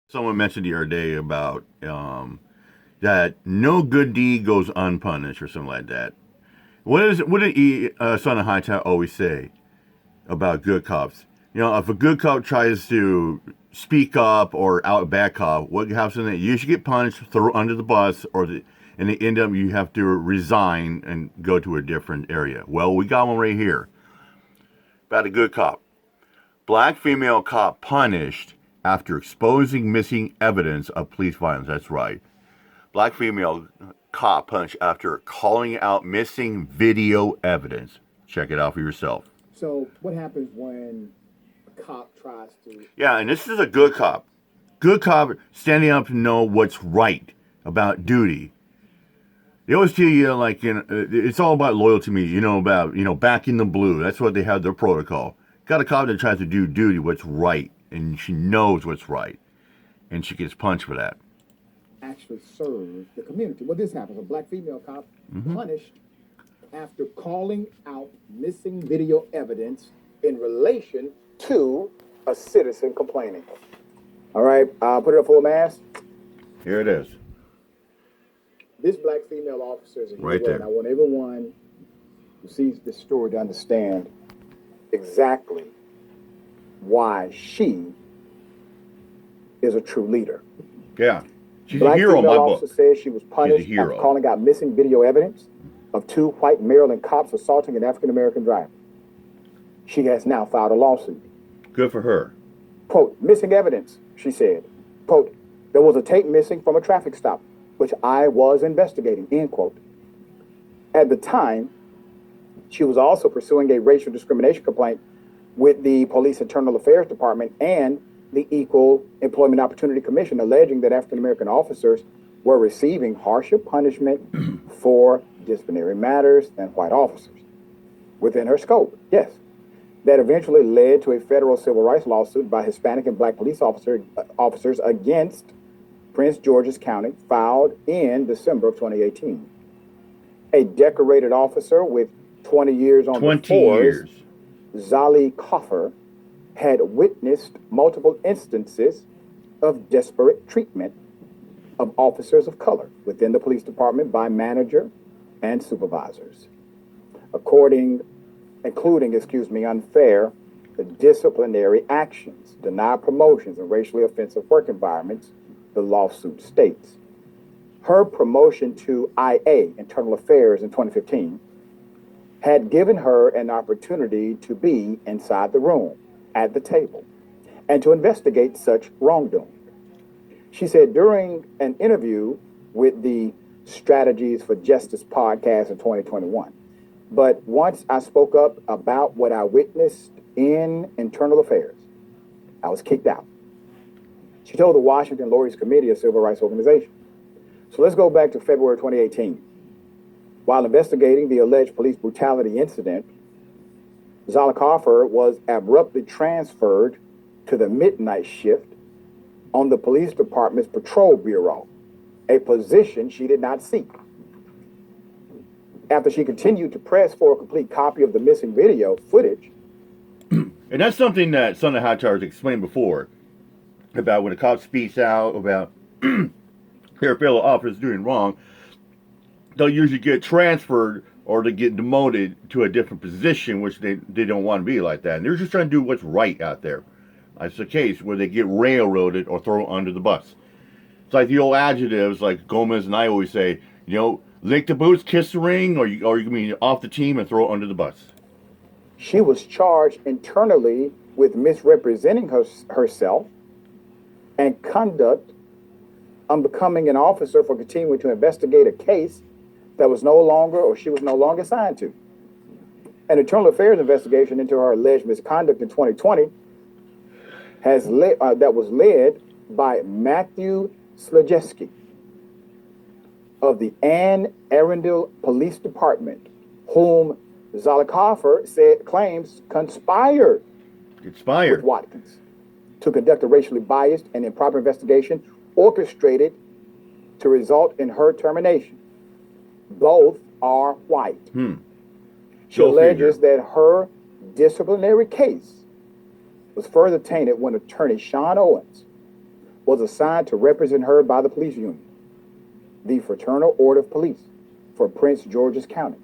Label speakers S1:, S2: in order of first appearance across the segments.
S1: Someone mentioned the other day about that no good deed goes unpunished or something like that. What did Son of Hightower always say about good cops? You know, if a good cop tries to speak up or out a bad cop, what happens in that? You should get punished, throw under the bus, and they end up you have to resign and go to a different area. Well, we got one right here about a good cop. Black female cop punished after exposing missing evidence of police violence. That's right. Black female cop punished after calling out missing video evidence. Check it out for yourself.
S2: So what happens when a cop tries to...
S1: Yeah, and this is a good cop. Good cop standing up to know what's right about duty. They always tell you, like, it's all about loyalty to me, about, backing the blue. That's what they have their protocol. Got a cop that tries to do duty, what's right, and she knows what's right, and she gets punched for that.
S2: Actually serve the community. Well, this happens. A black female cop punished after calling out missing video evidence in relation to a citizen complaining. All right, put it up full mass.
S1: Here it is.
S2: This black female officer is
S1: right there.
S2: And I want everyone who sees this story to understand exactly why she is a true leader.
S1: Yeah. She's a hero in my book.
S2: Officer says she was punished after calling out missing video evidence of two white Maryland cops assaulting an African-American driver. She has now filed a lawsuit.
S1: Good for her.
S2: Quote, missing evidence, she said. Quote, there was a tape missing from a traffic stop, which I was investigating, end quote. At the time, she was also pursuing a racial discrimination complaint with the Police Internal Affairs Department and the Equal Employment Opportunity Commission, alleging that African-American officers were receiving harsher punishment for disciplinary matters than white officers. Within her scope, yes. That eventually led to a federal civil rights lawsuit by Hispanic and black police officers against Prince George's County, filed in December of 2018. A decorated officer with 20 years on the force, Zali Koffer, had witnessed multiple instances of desperate treatment of officers of color within the police department by manager and supervisors, including, unfair disciplinary actions, denied promotions, and racially offensive work environments, the lawsuit states. Her promotion to IA, Internal Affairs, in 2015 had given her an opportunity to be inside the room, at the table, and to investigate such wrongdoing. She said during an interview with the Strategies for Justice podcast in 2021, but once I spoke up about what I witnessed in Internal Affairs, I was kicked out. She told the Washington Lawyers Committee, a civil rights organization. So let's go back to February 2018. While investigating the alleged police brutality incident, Zalikofer was abruptly transferred to the midnight shift on the police department's patrol bureau, a position she did not seek. After she continued to press for a complete copy of the missing video footage.
S1: And that's something that Son of Hightower explained before, about when a cop speaks out about their fellow officers doing wrong, they'll usually get transferred or they get demoted to a different position, which they don't want to be like that. And they're just trying to do what's right out there. That's the case where they get railroaded or thrown under the bus. It's like the old adjectives, like Gomez and I always say, lick the boots, kiss the ring, or you can be off the team and throw under the bus.
S2: She was charged internally with misrepresenting herself and conduct unbecoming an officer for continuing to investigate a case that was she was no longer assigned to. An internal affairs investigation into her alleged misconduct in 2020 that was led by Matthew Slajeski of the Anne Arundel Police Department, whom Zalikofer claims conspired with Watkins to conduct a racially biased and improper investigation orchestrated to result in her termination. Both are white. She alleges that her disciplinary case was further tainted when attorney Sean Owens was assigned to represent her by the police union, the Fraternal Order of Police for Prince George's County.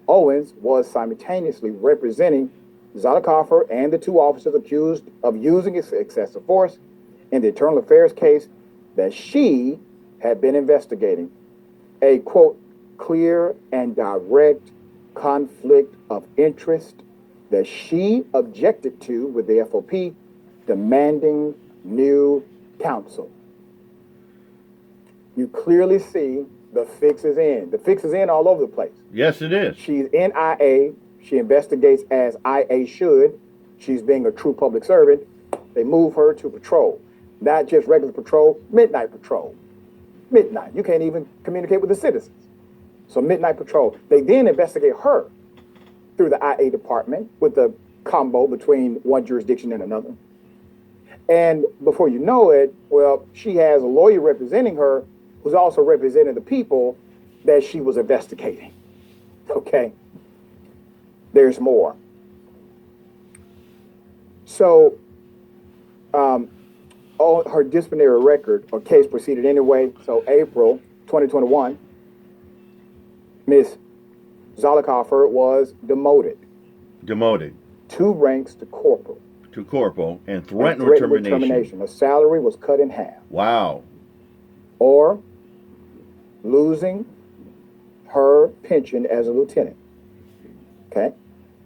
S2: Owens was simultaneously representing Zollicoffer and the two officers accused of using excessive force in the internal affairs case that she had been investigating, a quote, clear and direct conflict of interest that she objected to with the FOP, demanding new counsel. You clearly see the fix is in. The fix is in all over the place.
S1: Yes, it is.
S2: She's in IA. She investigates as IA should. She's being a true public servant. They move her to patrol. Not just regular patrol, midnight patrol. Midnight. You can't even communicate with the citizens. So midnight patrol. They then investigate her through the IA department with the combo between one jurisdiction and another. And before you know it, well, she has a lawyer representing her who's also representing the people that she was investigating. Okay? There's more. So, all her disciplinary record or case proceeded anyway. So April 2021, Miss Zollicoffer was demoted.
S1: Demoted.
S2: 2 ranks to corporal.
S1: To corporal and threatened with termination.
S2: Her salary was cut in half.
S1: Wow.
S2: Or losing her pension as a lieutenant. Okay?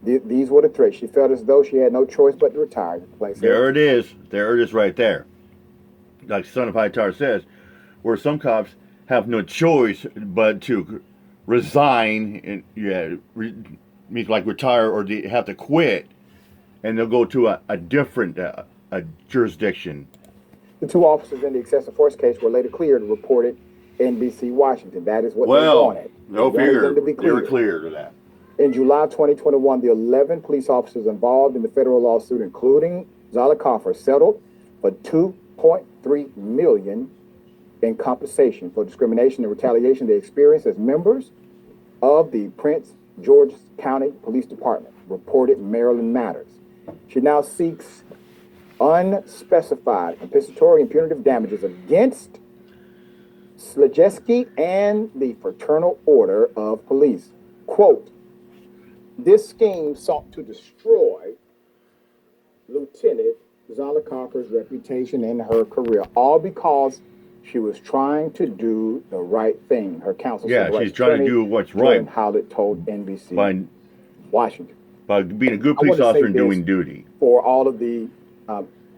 S2: These were the threats. She felt as though she had no choice but to retire.
S1: There it is. There it is right there. Like Son of Hightower says, where some cops have no choice but to resign and means like retire, or they have to quit, and they'll go to a different jurisdiction.
S2: The 2 officers in the excessive force case were later cleared and reported NBC Washington. That is what they wanted.
S1: No fear. They were cleared of that.
S2: In July 2021, the 11 police officers involved in the federal lawsuit, including Zollicoffer, settled for $2.3 million in compensation for discrimination and retaliation they experienced as members of the Prince George's County Police Department, reported Maryland Matters. She now seeks unspecified compensatory and punitive damages against Slejeski and the Fraternal Order of Police. Quote, this scheme sought to destroy Lieutenant Zollicoffer's reputation and her career, all because she was trying to do the right thing. Her counsel,
S1: she's trying to do what's right.
S2: Howlett told NBC Washington.
S1: By being a good police officer and doing duty.
S2: For all of the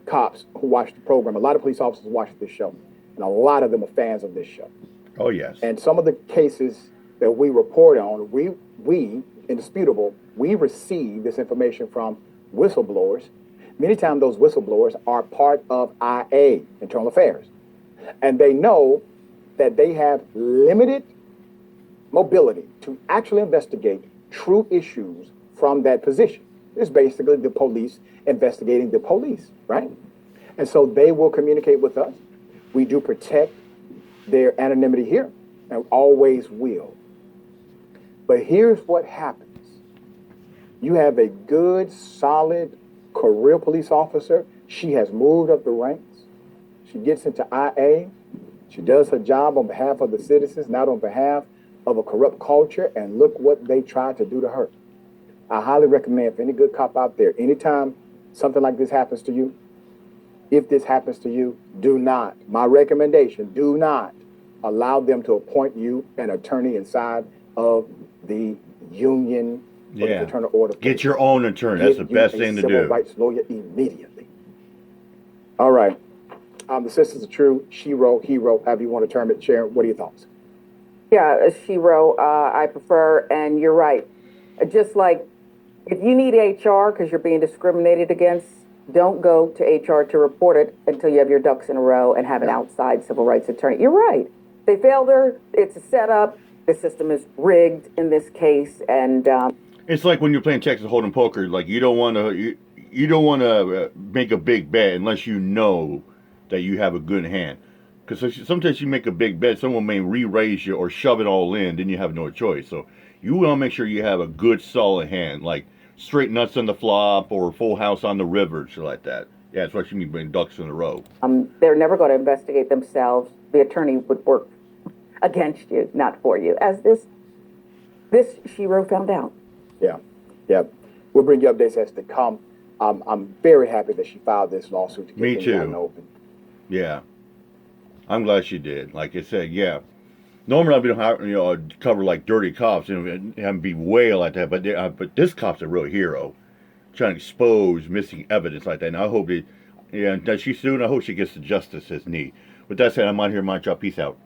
S2: cops who watch the program, a lot of police officers watch this show, and a lot of them are fans of this show.
S1: Oh, yes.
S2: And some of the cases that we report on, we indisputable, we receive this information from whistleblowers. Many times those whistleblowers are part of IA, Internal Affairs. And they know that they have limited mobility to actually investigate true issues from that position. It's basically the police investigating the police, right? And so they will communicate with us. We do protect their anonymity here, and always will. But here's what happens. You have a good, solid career police officer. She has moved up the ranks. She gets into IA. She does her job on behalf of the citizens, not on behalf of a corrupt culture, and look what they tried to do to her. I highly recommend, for any good cop out there, anytime something like this happens to you, if this happens to you, do not, my recommendation, do not allow them to appoint you an attorney inside of the union or the Fraternal Order.
S1: Get your own attorney. That's the best thing to do.
S2: Civil rights lawyer immediately. All right. The sisters are true. Shero, hero, however you want to term it. Sharon, what are your thoughts?
S3: Yeah, Shero, I prefer, and you're right. Just like if you need HR because you're being discriminated against, don't go to HR to report it until you have your ducks in a row and have an outside civil rights attorney. You're right. They failed her. It's a setup. The system is rigged in this case, and
S1: it's like when you're playing Texas Hold'em poker. Like you don't want to make a big bet unless you know that you have a good hand. Because sometimes you make a big bet, someone may re-raise you or shove it all in, then you have no choice. So you want to make sure you have a good, solid hand, like straight nuts on the flop or full house on the river, shit like that. Yeah, that's what you mean by ducks in a row.
S3: They're never going to investigate themselves. The attorney would work against you, not for you, as this Shiro found out.
S2: Yeah, yeah. We'll bring you updates as they come. I'm very happy that she filed this lawsuit to get
S1: Me
S2: things
S1: too.
S2: out in the open.
S1: Yeah, I'm glad she did. Like I said, yeah. Normally I'd be cover like dirty cops and bewail like that, but this cop's a real hero, trying to expose missing evidence like that. And I hope it. Yeah, does she soon? I hope she gets the justice that's needed. With that said, I'm out here. My job. Peace out.